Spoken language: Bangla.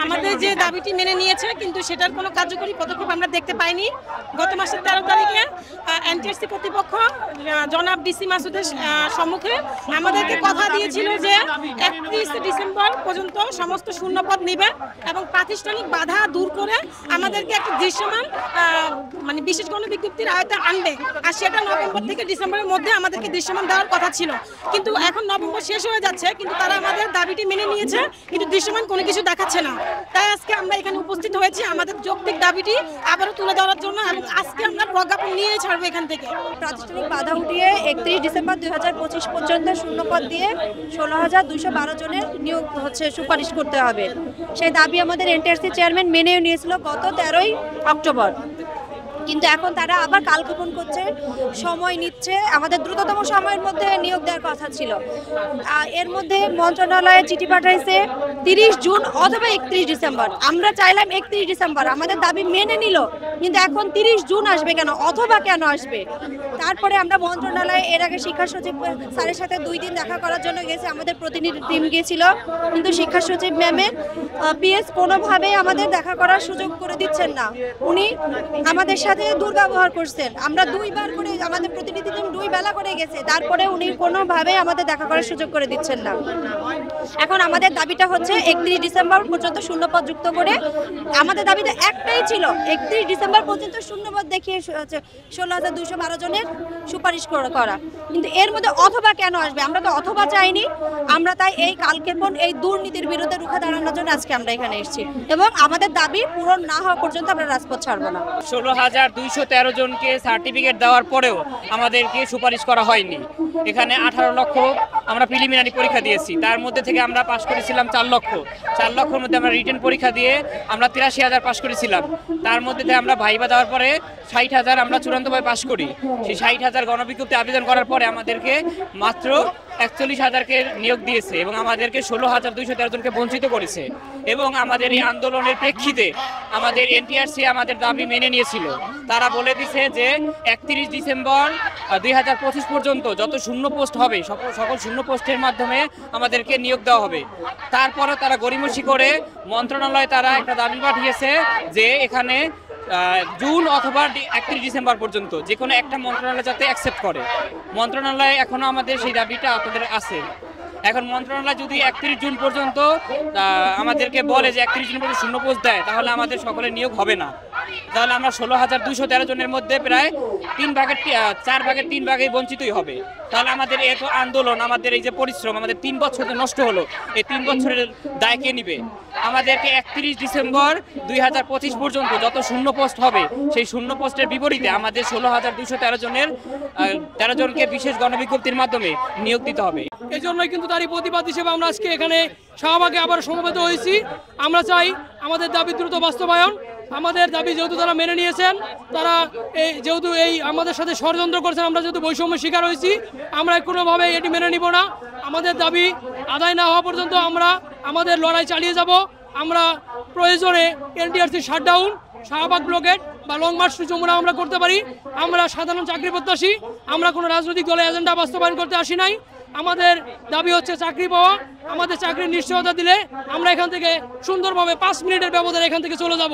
আমাদের যে দাবিটি মেনে নিয়েছে, কিন্তু সেটার কোনো কার্যকরী পদক্ষেপ আমরা দেখতে পাইনি। গত মাসের 13 তারিখে এনটিআরসি কর্তৃপক্ষ জনাব ডিসি মাসুদের সম্মুখে আমাদেরকে কথা দিয়েছিল যে 31 ডিসেম্বর পর্যন্ত সমস্ত শূন্যপদ নেবে এবং প্রাতিষ্ঠানিক বাধা দূর করে আমাদেরকে একটা দৃশ্যমান মানে বিশেষ গণবিজ্ঞপ্তির আয়তায় আনবে, আর সেটা নভেম্বর থেকে ডিসেম্বরের মধ্যে আমাদেরকে দৃশ্যমান দেওয়ার কথা ছিল। কিন্তু এখন নভেম্বর শেষ হয়ে যাচ্ছে, কিন্তু তারা আমাদের দাবিটি মেনে নিয়েছে, কিন্তু দৃশ্যমান কোনো কিছু দেখাচ্ছে না। তাই আজকে আমরা এখানে উপস্থিত হয়েছি আমাদের যৌক্তিক দাবিটি আবারও তুলে ধরার জন্য, এবং আজকে আমরা প্রজ্ঞাপন নিয়ে ছাড়বো এখান থেকে। প্রাতিষ্ঠানিক বাধা উঠিয়ে 31 ডিসেম্বর 2025 পর্যন্ত শূন্যপদ দিয়ে 16,212 জনের নিয়োগ সুপারিশ করতে হবে। সেই দাবি আমাদের এনটিআরসি চেয়ারম্যান মেনেও নিয়েছিল গত 13 অক্টোবর, কিন্তু এখন তারা আবার কালক্ষেপণ করছে, সময় নিচ্ছে। আমাদের দ্রুততম সময়ের মধ্যে নিয়োগ দেওয়ার কথা ছিল, এর মধ্যে মন্ত্রণালয়ে চিঠি পাঠাইছে 30 জুন অথবা 31 ডিসেম্বর। আমরা চাইলাম 31 ডিসেম্বর, আমাদের দাবি মেনে নিল, কিন্তু এখন 30 জুন আসবে কেন, অথবা কেন আসবে? তারপরে আমরা মন্ত্রণালয়ে এর আগে শিক্ষা সচিব স্যারের সাথে 2 দিন দেখা করার জন্য গেছি, আমাদের প্রতিনিধি টিম গিয়েছিল, কিন্তু শিক্ষা সচিব ম্যামের পিএস কোনোভাবেই আমাদের দেখা করার সুযোগ করে দিচ্ছেন না। উনি আমাদের সাথে দুর্ব্যবহার করছেন। আমরা 2 বার করে, আমাদের প্রতিনিধি টিম 2 বেলা করে গেছে, তারপরে উনি কোনোভাবে আমাদের দেখা করার সুযোগ করে দিচ্ছেন না। এখন আমাদের দাবিটা হচ্ছে 31 ডিসেম্বর পর্যন্ত শূন্যপদ যুক্ত করে। আমাদের দাবিটা একটাই ছিল, 31 ডিসেম্বর পর্যন্ত শূন্যপদ দেখিয়ে 16,212 জনের সুপারিশ করা। কিন্তু এর মধ্যে অথবা কেন আসবে? আমরা তো অথবা চাইনি। আমরা তাই এই কালক্ষেপণ, এই দুর্নীতির বিরুদ্ধে রুখে দাঁড়ানোর জন্য আজকে আমরা এখানে এসেছি, এবং আমাদের দাবি পূরণ না হওয়া পর্যন্ত আমরা রাজপথ ছাড়বো না। 16,213 জনকে সার্টিফিকেট দেওয়ার পরেও আমাদেরকে সুপারিশ করা হয়নি। এখানে 18 লক্ষ আমরা প্রিলিমিনারি পরীক্ষা দিয়েছি, তার মধ্যে থেকে আমরা পাশ করেছিলাম 4 লক্ষ। 4 লক্ষের মধ্যে আমরা রিটেন পরীক্ষা দিয়ে আমরা 83,000 পাশ করেছিলাম। তার মধ্যে থেকে আমরা ভাইবা দেওয়ার পরে 60,000 আমরা চূড়ান্তভাবে পাশ করি। সেই 60,000 গণবিজ্ঞপ্তি আবেদন করার পরে আমাদেরকে মাত্র 41,000কে নিয়োগ দিয়েছে, এবং আমাদেরকে 16,213 জনকে বঞ্চিত করেছে। এবং আমাদের এই আন্দোলনের প্রেক্ষিতে আমাদের এনটিআরসি আমাদের দাবি মেনে নিয়েছিল। তারা বলে দিছে যে 31 ডিসেম্বর 2025 পর্যন্ত যত শূন্য পোস্ট হবে, সকল শূন্য পোস্টের মাধ্যমে আমাদেরকে নিয়োগ দেওয়া হবে। তারপরে তারা গড়িমসি করে মন্ত্রণালয়ে তারা একটা দাবি পাঠিয়েছে যে এখানে জুন অথবা 31 ডিসেম্বর পর্যন্ত যে কোনো একটা মন্ত্রণালয় যাতে অ্যাকসেপ্ট করে। মন্ত্রণালয়ে এখনও আমাদের সেই দাবিটা আপনাদের আছে। এখন মন্ত্রণালয় যদি 31 জুন পর্যন্ত আমাদেরকে বলে যে 31 জুন পর্যন্ত শূন্য পোস্ট দেয়, তাহলে আমাদের সকলের নিয়োগ হবে না। তাহলে আমরা 16,213 জনের মধ্যে প্রায় 4 ভাগের 3 ভাগেই বঞ্চিতই হবে। তাহলে আমাদের এত আন্দোলন, আমাদের এই যে পরিশ্রম, আমাদের 3 বছর নষ্ট হলো, এই 3 বছরের দায় কে নিবে? আমাদেরকে 31 ডিসেম্বর 2025 পর্যন্ত যত শূন্য পোস্ট হবে, সেই শূন্য পোস্টের বিপরীতে আমাদের 16,213 জনকে বিশেষ গণবিজ্ঞপ্তির মাধ্যমে নিয়োগ দিতে হবে। এই জন্যই কিন্তু তারই প্রতিবাদ হিসেবে আমরা আজকে এখানে শাহবাগে আবার সমবেত হয়েছি। আমরা চাই আমাদের দাবি দ্রুত বাস্তবায়ন। আমাদের দাবি যেহেতু তারা মেনে নিয়েছেন, তারা যেহেতু এই আমাদের সাথে ষড়যন্ত্র করছেন, আমরা যেহেতু বৈষম্যের শিকার হয়েছি, আমরা কোনোভাবে এটি মেনে নিব না। আমাদের দাবি আদায় না হওয়া পর্যন্ত আমরা আমাদের লড়াই চালিয়ে যাব। আমরা প্রয়োজনে এনটিআরসি শাটডাউন, শাহবাগ ব্লকেট বা লং মার্চ যমুনা আমরা করতে পারি। আমরা সাধারণ চাকরি প্রত্যাশী, আমরা কোনো রাজনৈতিক দলের এজেন্ডা বাস্তবায়ন করতে আসি নাই। আমাদের দাবি হচ্ছে চাকরি পাওয়া। আমাদের চাকরির নিশ্চয়তা দিলে আমরা এখান থেকে সুন্দরভাবে 5 মিনিটের ব্যবধানে এখান থেকে চলে যাব।